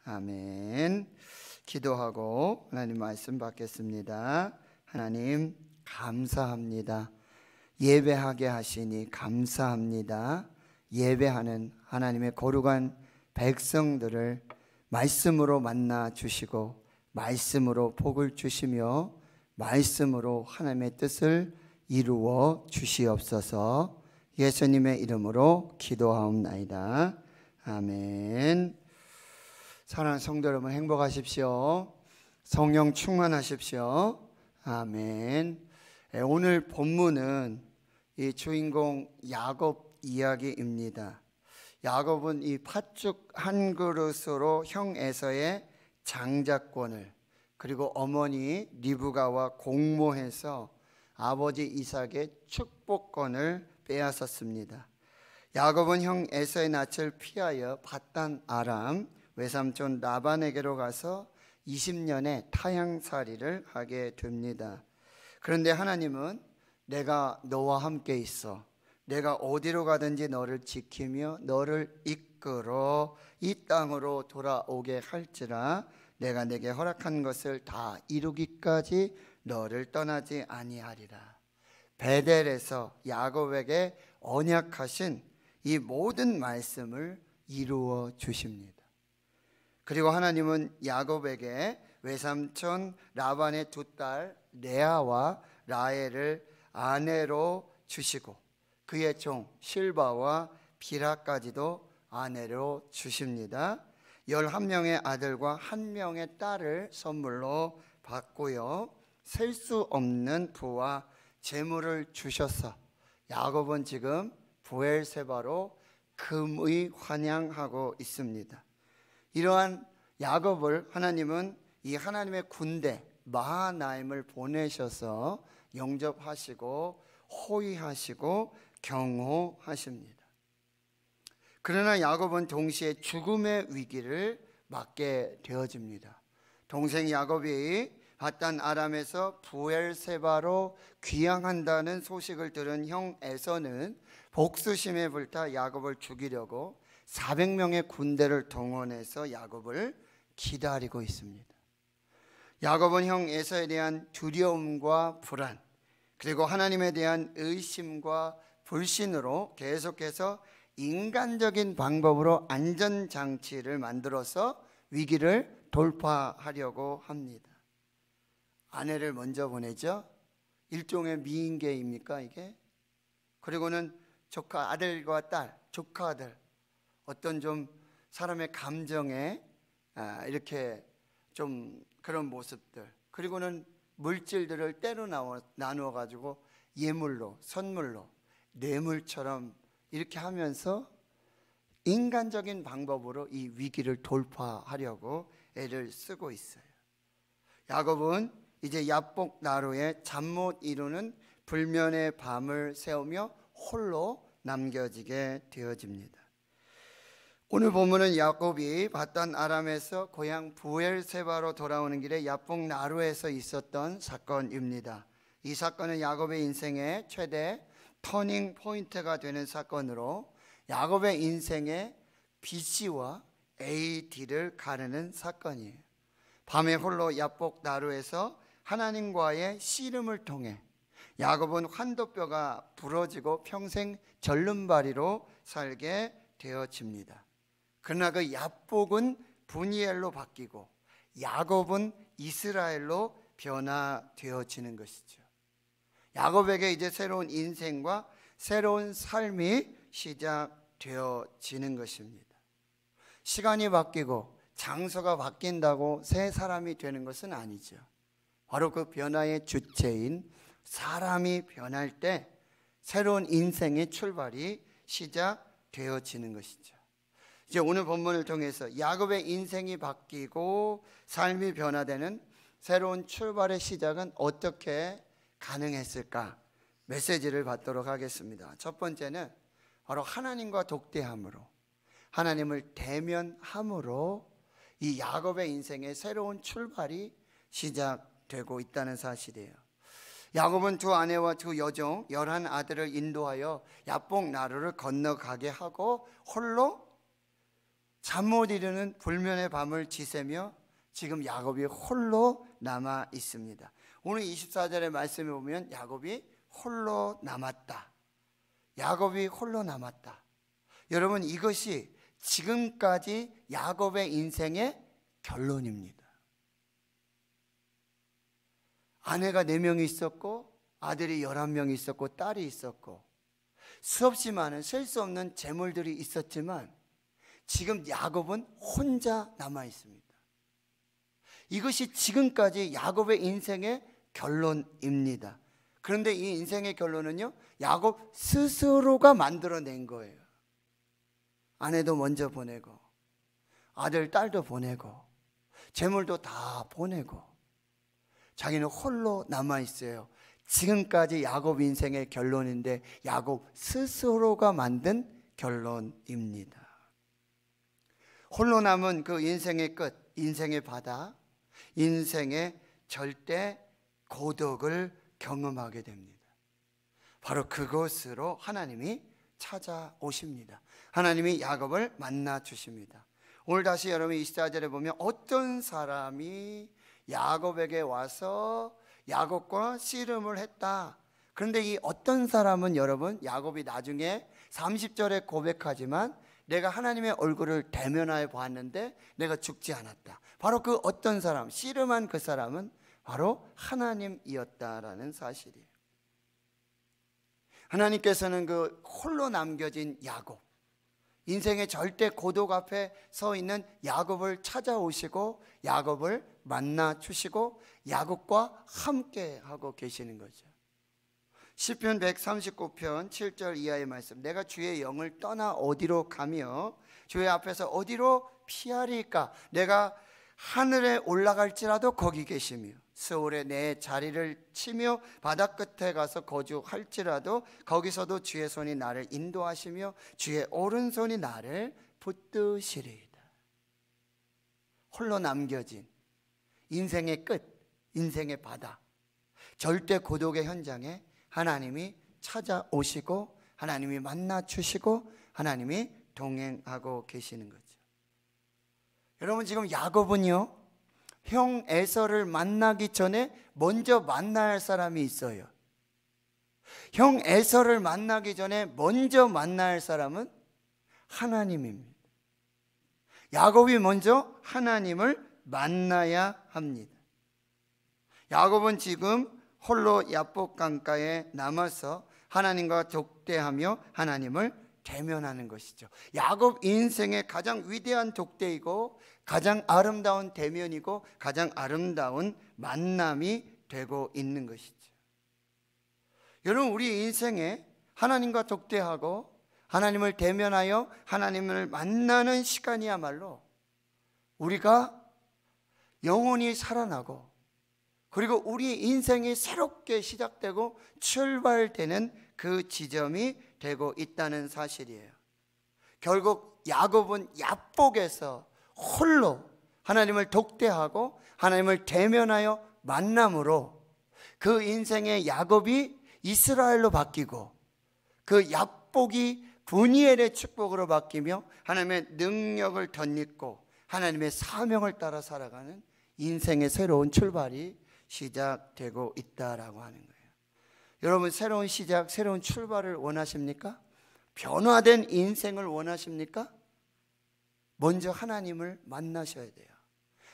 아멘. 기도하고 하나님 말씀 받겠습니다. 하나님 감사합니다. 예배하게 하시니 감사합니다. 예배하는 하나님의 거룩한 백성들을 말씀으로 만나 주시고 말씀으로 복을 주시며 말씀으로 하나님의 뜻을 이루어 주시옵소서. 예수님의 이름으로 기도하옵나이다. 아멘. 사랑하는 성도 여러분, 행복하십시오. 성령 충만하십시오. 아멘. 오늘 본문은 이 주인공 야곱 이야기입니다. 야곱은 이 팥죽 한 그릇으로 형 에서의 장자권을, 그리고 어머니 리브가와 공모해서 아버지 이삭의 축복권을 빼앗았습니다. 야곱은 형 에서의 낯을 피하여 밧단 아람 외삼촌 라반에게로 가서 20년의 타향살이를 하게 됩니다. 그런데 하나님은 내가 너와 함께 있어, 내가 어디로 가든지 너를 지키며 너를 이끌어 이 땅으로 돌아오게 할지라, 내가 내게 허락한 것을 다 이루기까지 너를 떠나지 아니하리라. 베델에서 야곱에게 언약하신 이 모든 말씀을 이루어 주십니다. 그리고 하나님은 야곱에게 외삼촌 라반의 두 딸 레아와 라헬을 아내로 주시고 그의 종 실바와 비라까지도 아내로 주십니다. 11명의 아들과 1명의 딸을 선물로 받고요, 셀 수 없는 부와 재물을 주셔서 야곱은 지금 부엘세바로 금의 환향하고 있습니다. 이러한 야곱을 하나님은 이 하나님의 군대 마하나임을 보내셔서 영접하시고 호위하시고 경호하십니다. 그러나 야곱은 동시에 죽음의 위기를 맞게 되어집니다. 동생 야곱이 밧단 아람에서 부엘세바로 귀향한다는 소식을 들은 형 에서는 복수심에 불타 야곱을 죽이려고 400명의 군대를 동원해서 야곱을 기다리고 있습니다. 야곱은 형 에서에 대한 두려움과 불안, 그리고 하나님에 대한 의심과 불신으로 계속해서 인간적인 방법으로 안전장치를 만들어서 위기를 돌파하려고 합니다. 아내를 먼저 보내죠. 일종의 미인계입니까 이게? 그리고는 조카 아들과 딸, 조카 아들, 어떤 좀 사람의 감정에 이렇게 좀 그런 모습들, 그리고는 물질들을 때로 나누어 가지고 예물로, 선물로, 뇌물처럼 이렇게 하면서 인간적인 방법으로 이 위기를 돌파하려고 애를 쓰고 있어요. 야곱은 이제 야복 나루에 잠 못 이루는 불면의 밤을 새우며 홀로 남겨지게 되어집니다. 오늘 본문은 야곱이 밧단 아람에서 고향 부엘세바로 돌아오는 길에 야복 나루에서 있었던 사건입니다. 이 사건은 야곱의 인생의 최대 터닝 포인트가 되는 사건으로 야곱의 인생의 BC와 AD를 가르는 사건이에요. 밤에 홀로 야복 나루에서 하나님과의 씨름을 통해 야곱은 환도뼈가 부러지고 평생 절름발이로 살게 되어집니다. 그러나 그 야복은 분이엘로 바뀌고 야곱은 이스라엘로 변화되어지는 것이죠. 야곱에게 이제 새로운 인생과 새로운 삶이 시작되어지는 것입니다. 시간이 바뀌고 장소가 바뀐다고 새 사람이 되는 것은 아니죠. 바로 그 변화의 주체인 사람이 변할 때 새로운 인생의 출발이 시작되어지는 것이죠. 이제 오늘 본문을 통해서 야곱의 인생이 바뀌고 삶이 변화되는 새로운 출발의 시작은 어떻게 가능했을까? 메시지를 받도록 하겠습니다. 첫 번째는 바로 하나님과 독대함으로, 하나님을 대면함으로 이 야곱의 인생의 새로운 출발이 시작되고 있다는 사실이에요. 야곱은 두 아내와 두 여종 11 아들을 인도하여 야복 나루를 건너가게 하고 홀로 잠 못 이루는 불면의 밤을 지새며 지금 야곱이 홀로 남아 있습니다. 오늘 24절의 말씀에 보면 야곱이 홀로 남았다. 야곱이 홀로 남았다. 여러분, 이것이 지금까지 야곱의 인생의 결론입니다. 아내가 4명이 있었고 아들이 11명이 있었고 딸이 있었고 수없이 많은 셀 수 없는 재물들이 있었지만 지금 야곱은 혼자 남아 있습니다. 이것이 지금까지 야곱의 인생의 결론입니다. 그런데 이 인생의 결론은요, 야곱 스스로가 만들어낸 거예요. 아내도 먼저 보내고 아들 딸도 보내고 재물도 다 보내고 자기는 홀로 남아 있어요. 지금까지 야곱 인생의 결론인데 야곱 스스로가 만든 결론입니다. 홀로 남은 그 인생의 끝, 인생의 바다, 인생의 절대 고독을 경험하게 됩니다. 바로 그곳으로 하나님이 찾아오십니다. 하나님이 야곱을 만나 주십니다. 오늘 다시 여러분 24절에 보면 어떤 사람이 야곱에게 와서 야곱과 씨름을 했다. 그런데 이 어떤 사람은 여러분, 야곱이 나중에 30절에 고백하지만 내가 하나님의 얼굴을 대면하여 보았는데 내가 죽지 않았다. 바로 그 어떤 사람, 씨름한 그 사람은 바로 하나님이었다라는 사실이에요. 하나님께서는 그 홀로 남겨진 야곱, 인생의 절대 고독 앞에 서 있는 야곱을 찾아오시고 야곱을 만나 주시고 야곱과 함께 하고 계시는 거죠. 시편 139편 7절 이하의 말씀, 내가 주의 영을 떠나 어디로 가며 주의 앞에서 어디로 피하리까? 내가 하늘에 올라갈지라도 거기 계시며 스올에 내 자리를 치며 바다 끝에 가서 거주할지라도 거기서도 주의 손이 나를 인도하시며 주의 오른손이 나를 붙드시리이다. 홀로 남겨진 인생의 끝, 인생의 바다, 절대 고독의 현장에 하나님이 찾아오시고 하나님이 만나 주시고 하나님이 동행하고 계시는 거죠. 여러분, 지금 야곱은요, 형 에서를 만나기 전에 먼저 만나야 할 사람이 있어요. 형 에서를 만나기 전에 먼저 만나야 할 사람은 하나님입니다. 야곱이 먼저 하나님을 만나야 합니다. 야곱은 지금 홀로 야복 강가에 남아서 하나님과 독대하며 하나님을 대면하는 것이죠. 야곱 인생의 가장 위대한 독대이고 가장 아름다운 대면이고 가장 아름다운 만남이 되고 있는 것이죠. 여러분, 우리 인생에 하나님과 독대하고 하나님을 대면하여 하나님을 만나는 시간이야말로 우리가 영혼이 살아나고 그리고 우리 인생이 새롭게 시작되고 출발되는 그 지점이 되고 있다는 사실이에요. 결국 야곱은 야복에서 홀로 하나님을 독대하고 하나님을 대면하여 만남으로 그 인생의 야곱이 이스라엘로 바뀌고 그 야복이 분이엘의 축복으로 바뀌며 하나님의 능력을 덧입고 하나님의 사명을 따라 살아가는 인생의 새로운 출발이 시작되고 있다라고 하는 거예요. 여러분, 새로운 시작, 새로운 출발을 원하십니까? 변화된 인생을 원하십니까? 먼저 하나님을 만나셔야 돼요.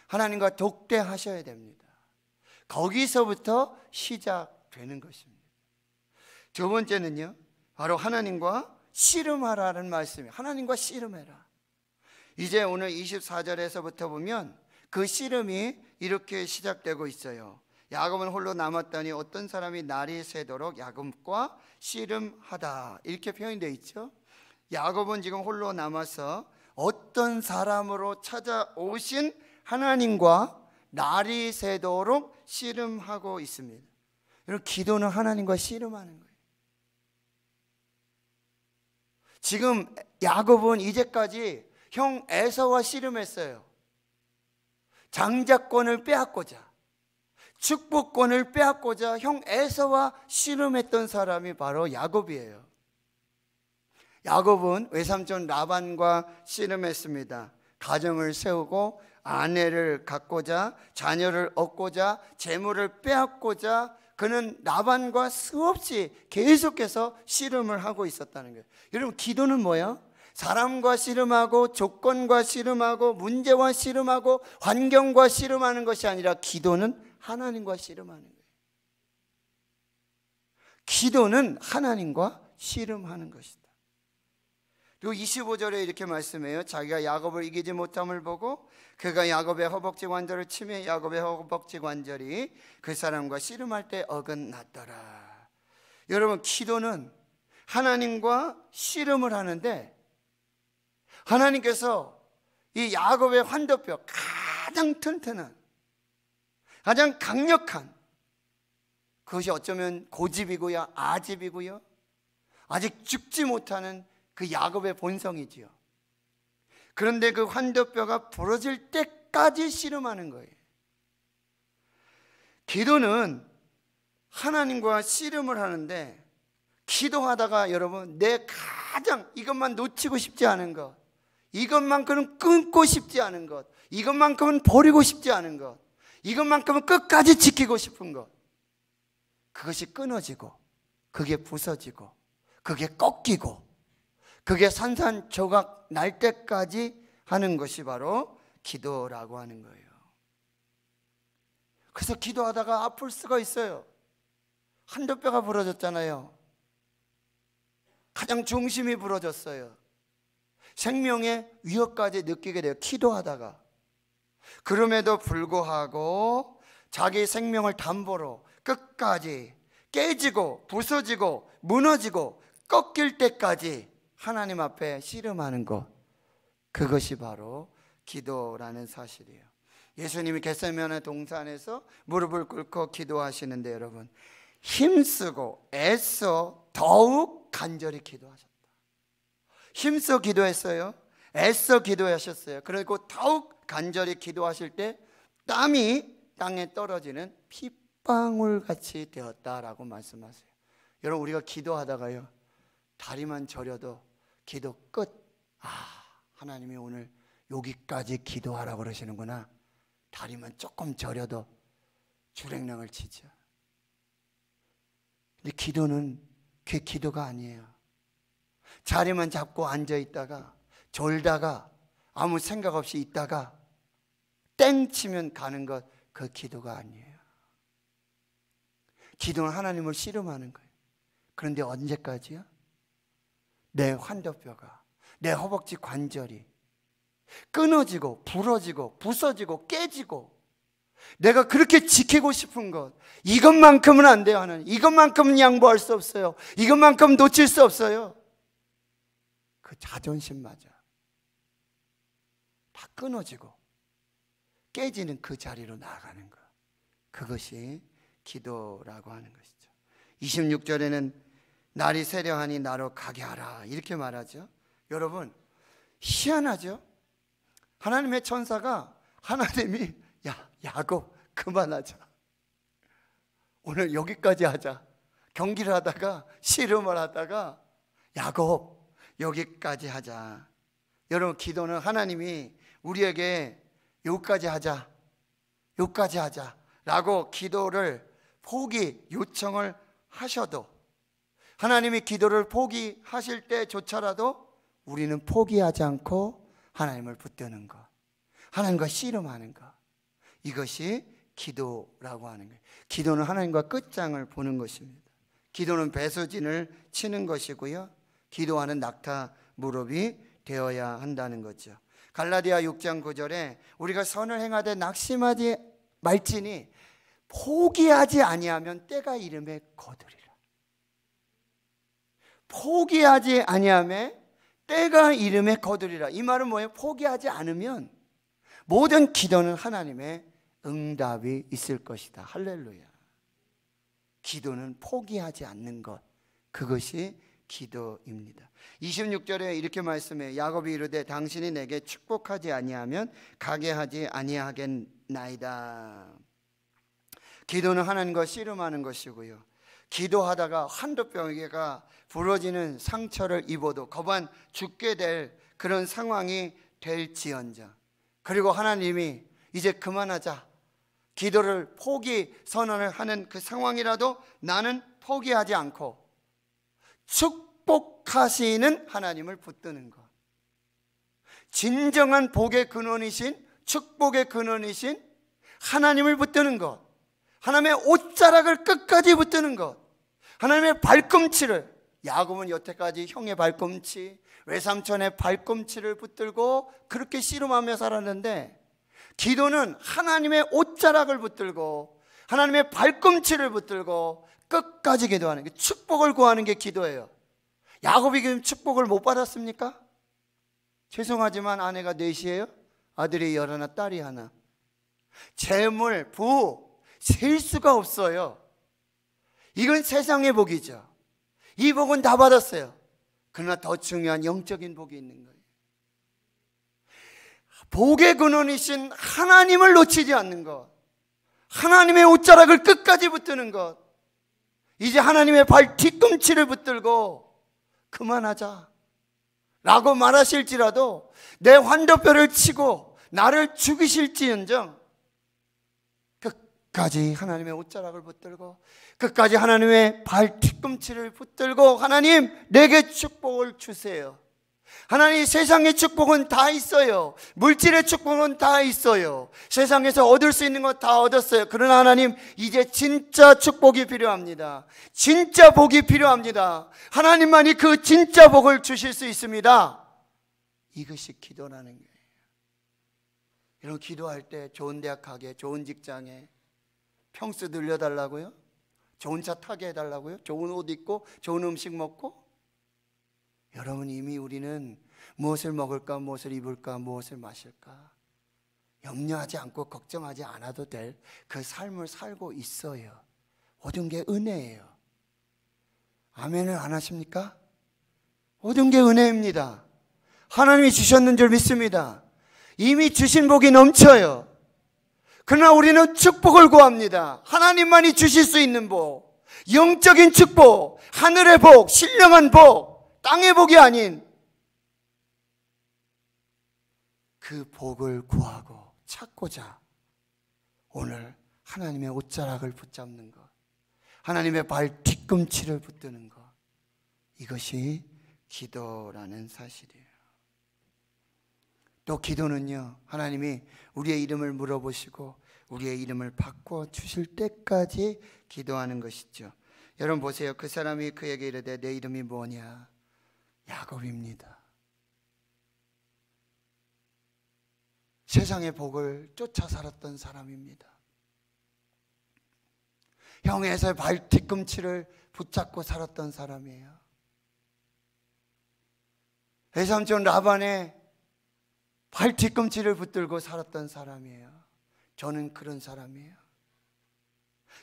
하나님과 독대하셔야 됩니다. 거기서부터 시작되는 것입니다. 두 번째는요, 바로 하나님과 씨름하라는 말씀이에요. 하나님과 씨름해라. 이제 오늘 24절에서부터 보면 그 씨름이 이렇게 시작되고 있어요. 야곱은 홀로 남았더니 어떤 사람이 날이 새도록 야곱과 씨름하다, 이렇게 표현되어 있죠. 야곱은 지금 홀로 남아서 어떤 사람으로 찾아오신 하나님과 날이 새도록 씨름하고 있습니다. 여러분, 기도는 하나님과 씨름하는 거예요. 지금 야곱은 이제까지 형 에서와 씨름했어요. 장자권을 빼앗고자, 축복권을 빼앗고자 형 에서와 씨름했던 사람이 바로 야곱이에요. 야곱은 외삼촌 라반과 씨름했습니다. 가정을 세우고 아내를 갖고자, 자녀를 얻고자, 재물을 빼앗고자 그는 라반과 수없이 계속해서 씨름을 하고 있었다는 거예요. 여러분, 기도는 뭐예요? 사람과 씨름하고 조건과 씨름하고 문제와 씨름하고 환경과 씨름하는 것이 아니라 기도는 하나님과 씨름하는 거예요. 기도는 하나님과 씨름하는 것이다. 그리고 25절에 이렇게 말씀해요. 자기가 야곱을 이기지 못함을 보고 그가 야곱의 허벅지 관절을 치매 야곱의 허벅지 관절이 그 사람과 씨름할 때 어긋났더라. 여러분, 기도는 하나님과 씨름을 하는데 하나님께서 이 야곱의 환도뼈, 가장 튼튼한, 가장 강력한, 그것이 어쩌면 고집이고요, 아집이고요, 아직 죽지 못하는 그 야곱의 본성이지요. 그런데 그 환도뼈가 부러질 때까지 씨름하는 거예요. 기도는 하나님과 씨름을 하는데, 기도하다가 여러분, 내 가장 이것만 놓치고 싶지 않은 것, 이것만큼은 끊고 싶지 않은 것, 이것만큼은 버리고 싶지 않은 것, 이것만큼은 끝까지 지키고 싶은 것, 그것이 끊어지고, 그게 부서지고, 그게 꺾이고, 그게 산산조각 날 때까지 하는 것이 바로 기도라고 하는 거예요. 그래서 기도하다가 아플 수가 있어요. 한도뼈가 부러졌잖아요. 가장 중심이 부러졌어요. 생명의 위협까지 느끼게 돼요, 기도하다가. 그럼에도 불구하고 자기 생명을 담보로 끝까지 깨지고 부서지고 무너지고 꺾일 때까지 하나님 앞에 씨름하는 것, 그것이 바로 기도라는 사실이에요. 예수님이 겟세마네 동산에서 무릎을 꿇고 기도하시는데 여러분, 힘쓰고 애써 더욱 간절히 기도하셨다. 힘써 기도했어요. 애써 기도하셨어요. 그리고 더욱 간절히 기도하실 때 땀이 땅에 떨어지는 핏방울 같이 되었다라고 말씀하세요. 여러분, 우리가 기도하다가요, 다리만 저려도 기도 끝. 하나님이 오늘 여기까지 기도하라고 그러시는구나. 다리만 조금 저려도 주랭랑을 치죠. 근데 기도는 그게 기도가 아니에요. 자리만 잡고 앉아 있다가 졸다가 아무 생각 없이 있다가 땡 치면 가는 것, 그 기도가 아니에요. 기도는 하나님을 씨름하는 거예요. 그런데 언제까지요? 내 환도뼈가, 내 허벅지 관절이 끊어지고 부러지고 부서지고 깨지고, 내가 그렇게 지키고 싶은 것, 이것만큼은 안 돼요. 하나님, 이것만큼은 양보할 수 없어요. 이것만큼 놓칠 수 없어요. 그 자존심마저 다 끊어지고 깨지는 그 자리로 나아가는 것, 그것이 기도라고 하는 것이죠. 26절에는 날이 세려하니 나로 가게 하라, 이렇게 말하죠. 여러분, 희한하죠? 하나님의 천사가, 하나님이 야곱 그만하자, 오늘 여기까지 하자, 경기를 하다가 씨름을 하다가 야곱 여기까지 하자. 여러분, 기도는 하나님이 우리에게 여기까지 하자, 여기까지 하자 라고 기도를 포기 요청을 하셔도, 하나님이 기도를 포기하실 때조차라도 우리는 포기하지 않고 하나님을 붙드는 것, 하나님과 씨름하는 것, 이것이 기도라고 하는 거예요. 기도는 하나님과 끝장을 보는 것입니다. 기도는 배수진을 치는 것이고요, 기도하는 낙타 무릎이 되어야 한다는 거죠. 갈라디아 6장 9절에 우리가 선을 행하되 낙심하지 말지니 포기하지 아니하면 때가 이름에 거두리라. 포기하지 아니하면 때가 이름에 거두리라. 이 말은 뭐예요? 포기하지 않으면 모든 기도는 하나님의 응답이 있을 것이다. 할렐루야. 기도는 포기하지 않는 것, 그것이 기도입니다. 26절에 이렇게 말씀해요. 야곱이 이르되 당신이 내게 축복하지 아니하면 가게 하지 아니하겠나이다. 기도는 하나님과 씨름하는 것이고요, 기도하다가 환도뼈가 부러지는 상처를 입어도 거반 죽게 될 그런 상황이 될지언정. 그리고 하나님이 이제 그만하자, 기도를 포기 선언을 하는 그 상황이라도 나는 포기하지 않고 축복하시는 하나님을 붙드는 것. 진정한 복의 근원이신, 축복의 근원이신 하나님을 붙드는 것. 하나님의 옷자락을 끝까지 붙드는 것. 하나님의 발꿈치를, 야곱은 여태까지 형의 발꿈치, 외삼촌의 발꿈치를 붙들고 그렇게 씨름하며 살았는데, 기도는 하나님의 옷자락을 붙들고 하나님의 발꿈치를 붙들고 끝까지 기도하는 게, 축복을 구하는 게 기도예요. 야곱이 지금 축복을 못 받았습니까? 죄송하지만 아내가 넷이에요. 아들이 11, 딸이 하나. 재물, 부 셀 수가 없어요. 이건 세상의 복이죠. 이 복은 다 받았어요. 그러나 더 중요한 영적인 복이 있는 거예요. 복의 근원이신 하나님을 놓치지 않는 것, 하나님의 옷자락을 끝까지 붙드는 것. 이제 하나님의 발 뒤꿈치를 붙들고 그만하자 라고 말하실지라도, 내 환도뼈를 치고 나를 죽이실지언정 끝까지 하나님의 옷자락을 붙들고 끝까지 하나님의 발 뒤꿈치를 붙들고, 하나님 내게 축복을 주세요. 하나님, 세상의 축복은 다 있어요. 물질의 축복은 다 있어요. 세상에서 얻을 수 있는 것 다 얻었어요. 그러나 하나님, 이제 진짜 축복이 필요합니다. 진짜 복이 필요합니다. 하나님만이 그 진짜 복을 주실 수 있습니다. 이것이 기도라는 거예요. 이런 기도할 때 좋은 대학 가게, 좋은 직장에 평수 늘려달라고요? 좋은 차 타게 해달라고요? 좋은 옷 입고 좋은 음식 먹고? 여러분, 이미 우리는 무엇을 먹을까, 무엇을 입을까, 무엇을 마실까 염려하지 않고 걱정하지 않아도 될 그 삶을 살고 있어요. 모든 게 은혜예요. 아멘을 안 하십니까? 모든 게 은혜입니다. 하나님이 주셨는 줄 믿습니다. 이미 주신 복이 넘쳐요. 그러나 우리는 축복을 구합니다. 하나님만이 주실 수 있는 복, 영적인 축복, 하늘의 복, 신령한 복, 땅의 복이 아닌 그 복을 구하고 찾고자 오늘 하나님의 옷자락을 붙잡는 것, 하나님의 발 뒤꿈치를 붙드는 것, 이것이 기도라는 사실이에요. 또 기도는요, 하나님이 우리의 이름을 물어보시고 우리의 이름을 바꿔 주실 때까지 기도하는 것이죠. 여러분 보세요. 그 사람이 그에게 이르되 내 이름이 뭐냐? 야곱입니다. 세상의 복을 쫓아 살았던 사람입니다. 형 에서의 발 뒤꿈치를 붙잡고 살았던 사람이에요. 외삼촌 라반의 발 뒤꿈치를 붙들고 살았던 사람이에요. 저는 그런 사람이에요.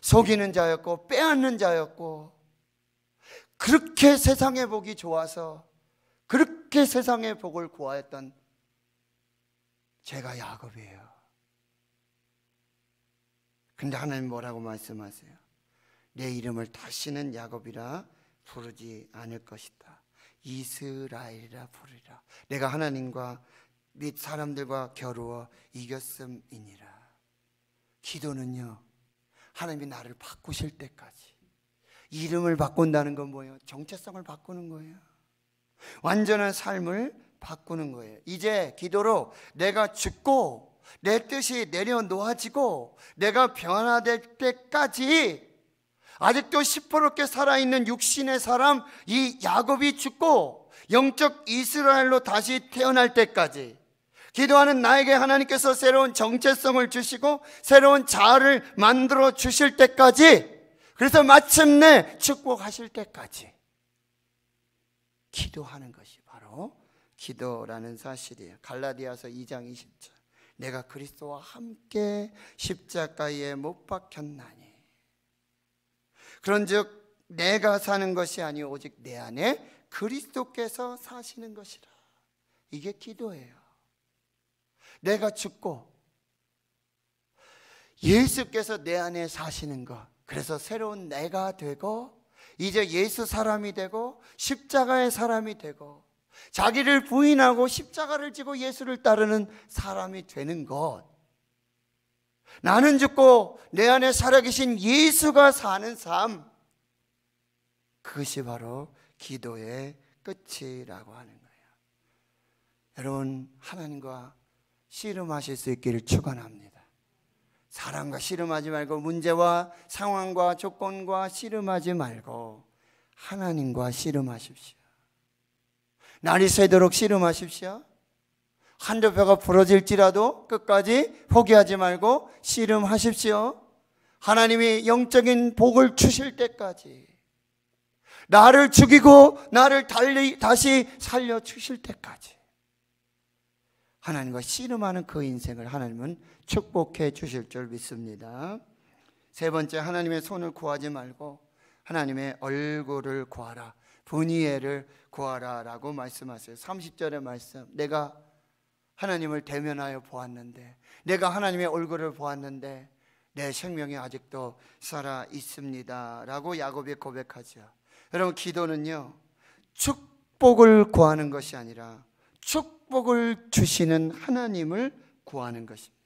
속이는 자였고 빼앗는 자였고, 그렇게 세상의 복이 좋아서 그렇게 세상의 복을 구하였던 제가 야곱이에요. 근데 하나님 뭐라고 말씀하세요? 내 이름을 다시는 야곱이라 부르지 않을 것이다. 이스라엘이라 부르리라. 내가 하나님과 및 사람들과 겨루어 이겼음이니라. 기도는요, 하나님이 나를 바꾸실 때까지. 이름을 바꾼다는 건 뭐예요? 정체성을 바꾸는 거예요. 완전한 삶을 바꾸는 거예요. 이제 기도로 내가 죽고 내 뜻이 내려놓아지고 내가 변화될 때까지, 아직도 시퍼렇게 살아있는 육신의 사람 이 야곱이 죽고 영적 이스라엘로 다시 태어날 때까지 기도하는 나에게 하나님께서 새로운 정체성을 주시고 새로운 자아를 만들어 주실 때까지, 그래서 마침내 축복하실 때까지 기도하는 것이 바로 기도라는 사실이에요. 갈라디아서 2장 20절. 내가 그리스도와 함께 십자가에 못 박혔나니 그런즉 내가 사는 것이 아니오 오직 내 안에 그리스도께서 사시는 것이라. 이게 기도예요. 내가 죽고 예수께서 내 안에 사시는 것, 그래서 새로운 내가 되고 이제 예수 사람이 되고 십자가의 사람이 되고 자기를 부인하고 십자가를 지고 예수를 따르는 사람이 되는 것, 나는 죽고 내 안에 살아계신 예수가 사는 삶, 그것이 바로 기도의 끝이라고 하는 거예요. 여러분, 하나님과 씨름하실 수 있기를 축원합니다. 사람과 씨름하지 말고, 문제와 상황과 조건과 씨름하지 말고 하나님과 씨름하십시오. 날이 새도록 씨름하십시오. 한두 뼈가 부러질지라도 끝까지 포기하지 말고 씨름하십시오. 하나님이 영적인 복을 주실 때까지, 나를 죽이고 나를 다시 살려주실 때까지 하나님과 씨름하는 그 인생을 하나님은 축복해 주실 줄 믿습니다. 세 번째, 하나님의 손을 구하지 말고 하나님의 얼굴을 구하라, 분이엘을 구하라 라고 말씀하세요. 30절의 말씀, 내가 하나님을 대면하여 보았는데, 내가 하나님의 얼굴을 보았는데 내 생명이 아직도 살아 있습니다 라고 야곱이 고백하죠. 여러분, 기도는요, 축복을 구하는 것이 아니라 축복을 주시는 하나님을 구하는 것입니다.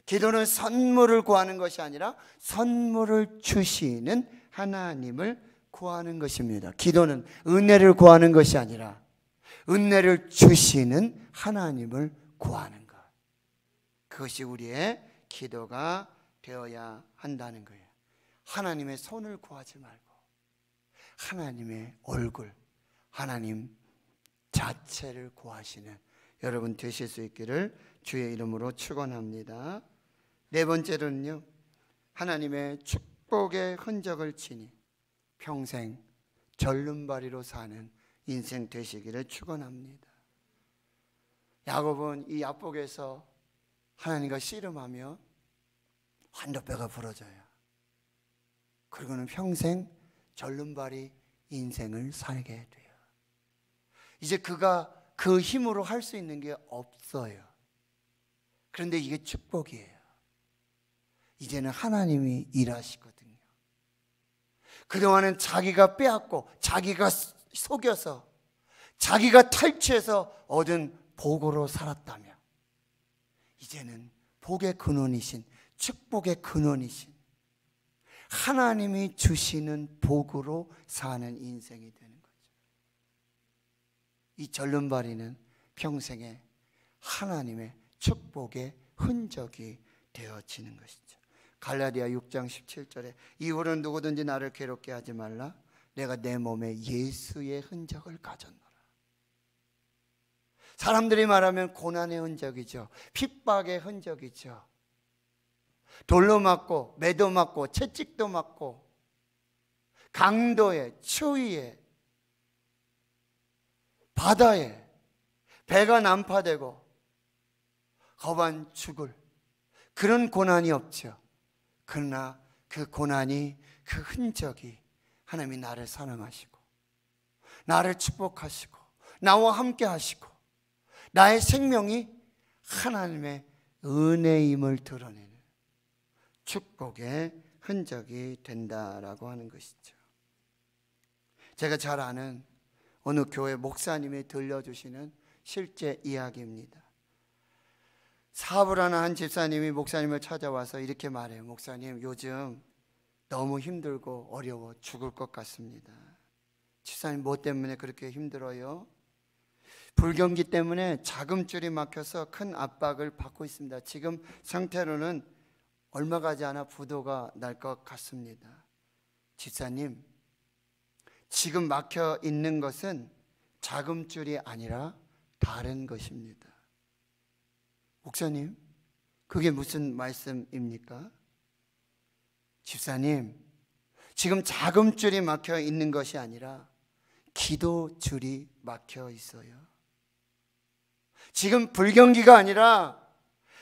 기도는 선물을 구하는 것이 아니라 선물을 주시는 하나님을 구하는 것입니다. 기도는 은혜를 구하는 것이 아니라 은혜를 주시는 하나님을 구하는 것, 그것이 우리의 기도가 되어야 한다는 거예요. 하나님의 손을 구하지 말고 하나님의 얼굴, 하나님 자체를 구하시는 여러분 되실 수 있기를 주의 이름으로 축원합니다. 네 번째로는요, 하나님의 축복의 흔적을 지니 평생 절름발이로 사는 인생 되시기를 축원합니다. 야곱은 이 야복에서 하나님과 씨름하며 한도뼈가 부러져요. 그리고는 평생 절름발이 인생을 살게 돼요. 이제 그가 그 힘으로 할 수 있는 게 없어요. 그런데 이게 축복이에요. 이제는 하나님이 일하시거든요. 그동안은 자기가 빼앗고 자기가 속여서 자기가 탈취해서 얻은 복으로 살았다며, 이제는 복의 근원이신, 축복의 근원이신 하나님이 주시는 복으로 사는 인생이 되는 거죠. 이 절름발이는 평생에 하나님의 축복의 흔적이 되어지는 것이죠. 갈라디아 6장 17절에 이후로는 누구든지 나를 괴롭게 하지 말라, 내가 내 몸에 예수의 흔적을 가졌노라. 사람들이 말하면 고난의 흔적이죠. 핍박의 흔적이죠. 돌로 맞고 매도 맞고 채찍도 맞고 강도에 추위에 바다에 배가 난파되고 거반 죽을 그런 고난이 없죠. 그러나 그 고난이, 그 흔적이 하나님이 나를 사랑하시고 나를 축복하시고 나와 함께 하시고 나의 생명이 하나님의 은혜임을 드러내는 축복의 흔적이 된다라고 하는 것이죠. 제가 잘 아는 어느 교회 목사님이 들려주시는 실제 이야기입니다. 사업을 하는 한 집사님이 목사님을 찾아와서 이렇게 말해요. 목사님, 요즘 너무 힘들고 어려워 죽을 것 같습니다. 집사님, 뭐 때문에 그렇게 힘들어요? 불경기 때문에 자금줄이 막혀서 큰 압박을 받고 있습니다. 지금 상태로는 얼마 가지 않아 부도가 날 것 같습니다. 집사님, 지금 막혀 있는 것은 자금줄이 아니라 다른 것입니다. 목사님, 그게 무슨 말씀입니까? 집사님, 지금 자금줄이 막혀 있는 것이 아니라 기도줄이 막혀 있어요. 지금 불경기가 아니라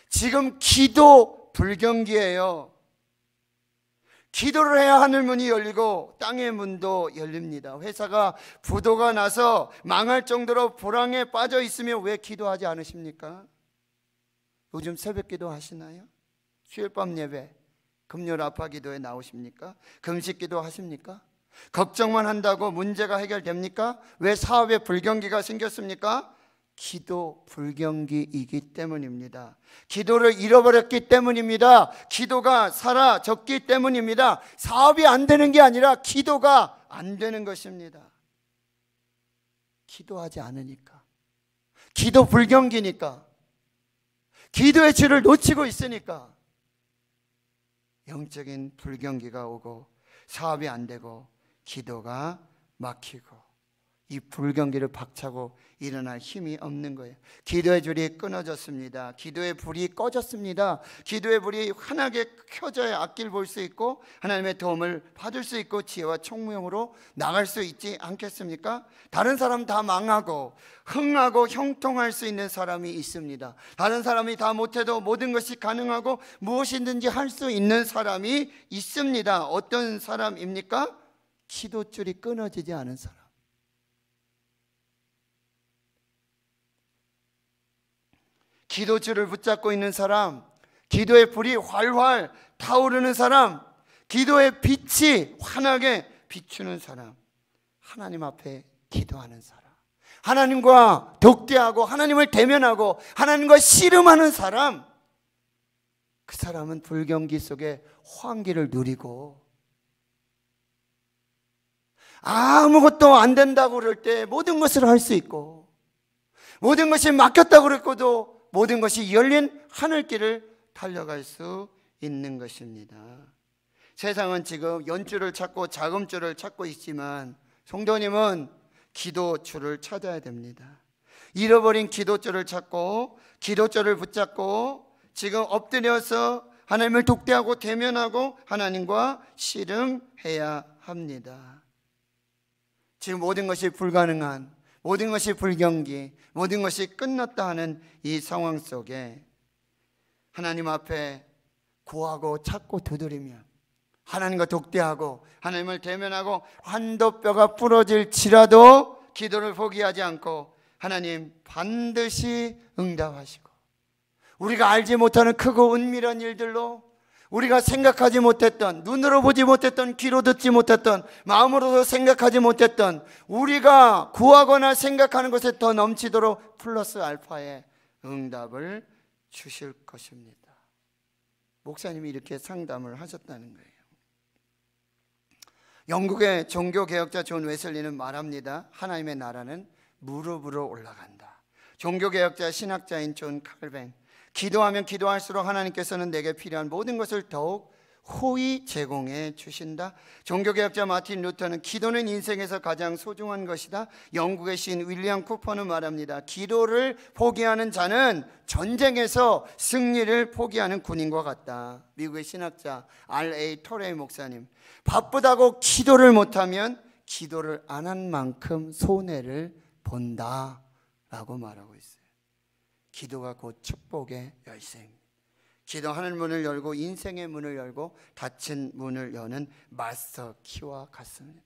지금 기도 불경기예요. 기도를 해야 하늘 문이 열리고 땅의 문도 열립니다. 회사가 부도가 나서 망할 정도로 불황에 빠져 있으면 왜 기도하지 않으십니까? 요즘 새벽 기도 하시나요? 수요일 밤 예배, 금요일 아파 기도에 나오십니까? 금식 기도 하십니까? 걱정만 한다고 문제가 해결됩니까? 왜 사업에 불경기가 생겼습니까? 기도 불경기이기 때문입니다. 기도를 잃어버렸기 때문입니다. 기도가 사라졌기 때문입니다. 사업이 안 되는 게 아니라 기도가 안 되는 것입니다. 기도하지 않으니까, 기도 불경기니까, 기도의 줄을 놓치고 있으니까 영적인 불경기가 오고 사업이 안 되고 기도가 막히고, 이 불경기를 박차고 일어날 힘이 없는 거예요. 기도의 줄이 끊어졌습니다. 기도의 불이 꺼졌습니다. 기도의 불이 환하게 켜져야 앞길 볼 수 있고 하나님의 도움을 받을 수 있고 지혜와 총명으로 나갈 수 있지 않겠습니까? 다른 사람 다 망하고 흥하고 형통할 수 있는 사람이 있습니다. 다른 사람이 다 못해도 모든 것이 가능하고 무엇이든지 할 수 있는 사람이 있습니다. 어떤 사람입니까? 기도줄이 끊어지지 않은 사람. 기도줄을 붙잡고 있는 사람, 기도의 불이 활활 타오르는 사람, 기도의 빛이 환하게 비추는 사람, 하나님 앞에 기도하는 사람, 하나님과 독대하고 하나님을 대면하고 하나님과 씨름하는 사람, 그 사람은 불경기 속에 환기를 누리고 아무것도 안 된다고 그럴 때 모든 것을 할 수 있고, 모든 것이 막혔다고 그랬고도 모든 것이 열린 하늘길을 달려갈 수 있는 것입니다. 세상은 지금 연줄을 찾고 자금줄을 찾고 있지만 성도님은 기도줄을 찾아야 됩니다. 잃어버린 기도줄을 찾고 기도줄을 붙잡고 지금 엎드려서 하나님을 독대하고 대면하고 하나님과 씨름해야 합니다. 지금 모든 것이 불가능한, 모든 것이 불경기, 모든 것이 끝났다 하는 이 상황 속에 하나님 앞에 구하고 찾고 두드리면, 하나님과 독대하고 하나님을 대면하고 환도뼈가 부러질지라도 기도를 포기하지 않고 하나님 반드시 응답하시고, 우리가 알지 못하는 크고 은밀한 일들로, 우리가 생각하지 못했던, 눈으로 보지 못했던, 귀로 듣지 못했던, 마음으로도 생각하지 못했던, 우리가 구하거나 생각하는 것에 더 넘치도록 플러스 알파의 응답을 주실 것입니다. 목사님이 이렇게 상담을 하셨다는 거예요. 영국의 종교개혁자 존 웨슬리는 말합니다. 하나님의 나라는 무릎으로 올라간다. 종교개혁자 신학자인 존 칼뱅, 기도하면 기도할수록 하나님께서는 내게 필요한 모든 것을 더욱 호의 제공해 주신다. 종교개혁자 마틴 루터는 기도는 인생에서 가장 소중한 것이다. 영국의 시인 윌리엄 쿠퍼는 말합니다. 기도를 포기하는 자는 전쟁에서 승리를 포기하는 군인과 같다. 미국의 신학자 R.A. 토레이 목사님, 바쁘다고 기도를 못하면 기도를 안 한 만큼 손해를 본다 라고 말하고 있어요. 기도가 곧 축복의 열쇠입니다. 기도 하늘 문을 열고 인생의 문을 열고 닫힌 문을 여는 마스터 키와 같습니다.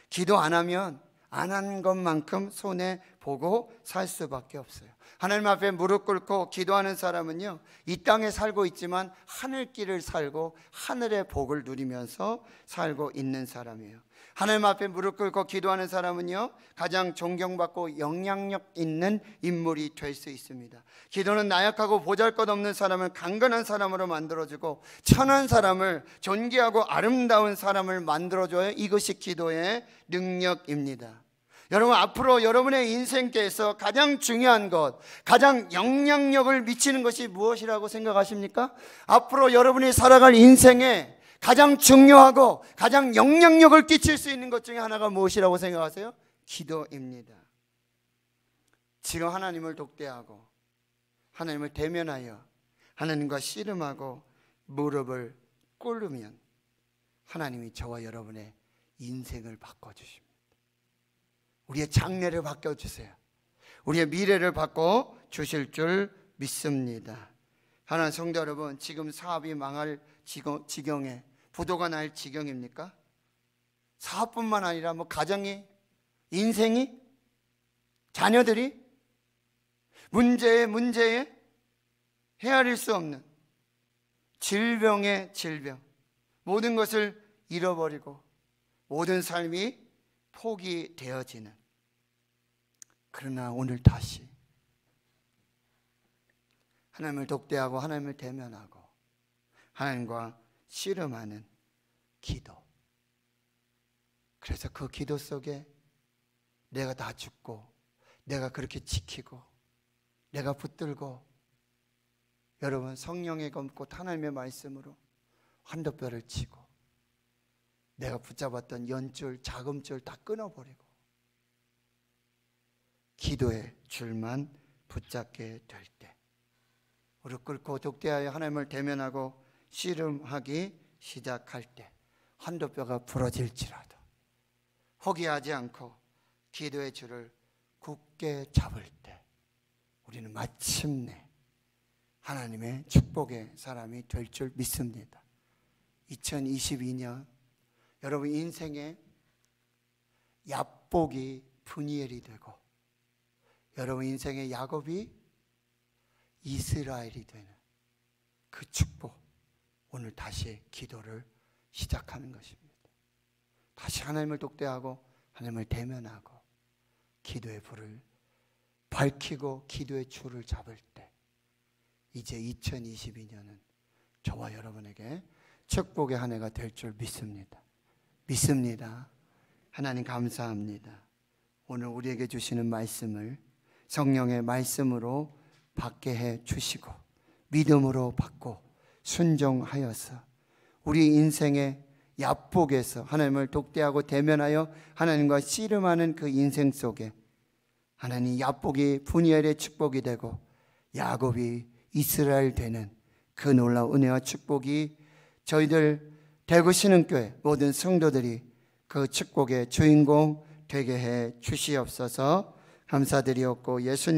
기도 안 하면 안 한 것만큼 손해 보고 살 수밖에 없어요. 하나님 앞에 무릎 꿇고 기도하는 사람은요, 이 땅에 살고 있지만 하늘길을 살고 하늘의 복을 누리면서 살고 있는 사람이에요. 하나님 앞에 무릎 꿇고 기도하는 사람은요, 가장 존경받고 영향력 있는 인물이 될 수 있습니다. 기도는 나약하고 보잘것없는 사람을 강건한 사람으로 만들어주고 천한 사람을 존귀하고 아름다운 사람을 만들어줘요. 이것이 기도의 능력입니다. 여러분, 앞으로 여러분의 인생께서 가장 중요한 것, 가장 영향력을 미치는 것이 무엇이라고 생각하십니까? 앞으로 여러분이 살아갈 인생에 가장 중요하고 가장 영향력을 끼칠 수 있는 것 중에 하나가 무엇이라고 생각하세요? 기도입니다. 지금 하나님을 독대하고 하나님을 대면하여 하나님과 씨름하고 무릎을 꿇으면 하나님이 저와 여러분의 인생을 바꿔주십니다. 우리의 장래를 바꿔주세요. 우리의 미래를 바꿔주실 줄 믿습니다. 하나님 성도 여러분, 지금 사업이 망할 지경에, 부도가 날 지경입니까? 사업뿐만 아니라 가정이, 인생이, 자녀들이 문제에 헤아릴 수 없는 질병의 질병, 모든 것을 잃어버리고 모든 삶이 포기되어지는, 그러나 오늘 다시 하나님을 독대하고 하나님을 대면하고 하나님과 씨름하는 기도. 그래서 그 기도 속에 내가 다 죽고 내가 그렇게 지키고 내가 붙들고, 여러분 성령의 검꽃 하나님의 말씀으로 환도뼈를 치고 내가 붙잡았던 연줄 자금줄 다 끊어버리고 기도의 줄만 붙잡게 될 때, 무릎 꿇고 독대하여 하나님을 대면하고 씨름하기 시작할 때 환도뼈가 부러질지라도 포기하지 않고 기도의 줄을 굳게 잡을 때 우리는 마침내 하나님의 축복의 사람이 될 줄 믿습니다. 2022년 여러분 인생의 야복이 브니엘이 되고 여러분 인생의 야곱이 이스라엘이 되는 그 축복, 오늘 다시 기도를 시작하는 것입니다. 다시 하나님을 독대하고 하나님을 대면하고 기도의 불을 밝히고 기도의 줄을 잡을 때 이제 2022년은 저와 여러분에게 축복의 한 해가 될 줄 믿습니다. 믿습니다. 하나님 감사합니다. 오늘 우리에게 주시는 말씀을 성령의 말씀으로 받게 해 주시고 믿음으로 받고 순종하여서 우리 인생의 야복에서 하나님을 독대하고 대면하여 하나님과 씨름하는 그 인생 속에 하나님 야복이 브니엘의 축복이 되고 야곱이 이스라엘 되는 그 놀라운 은혜와 축복이 저희들 대구 신흥교회 모든 성도들이 그 축복의 주인공 되게 해 주시옵소서. 감사드리옵고 예수님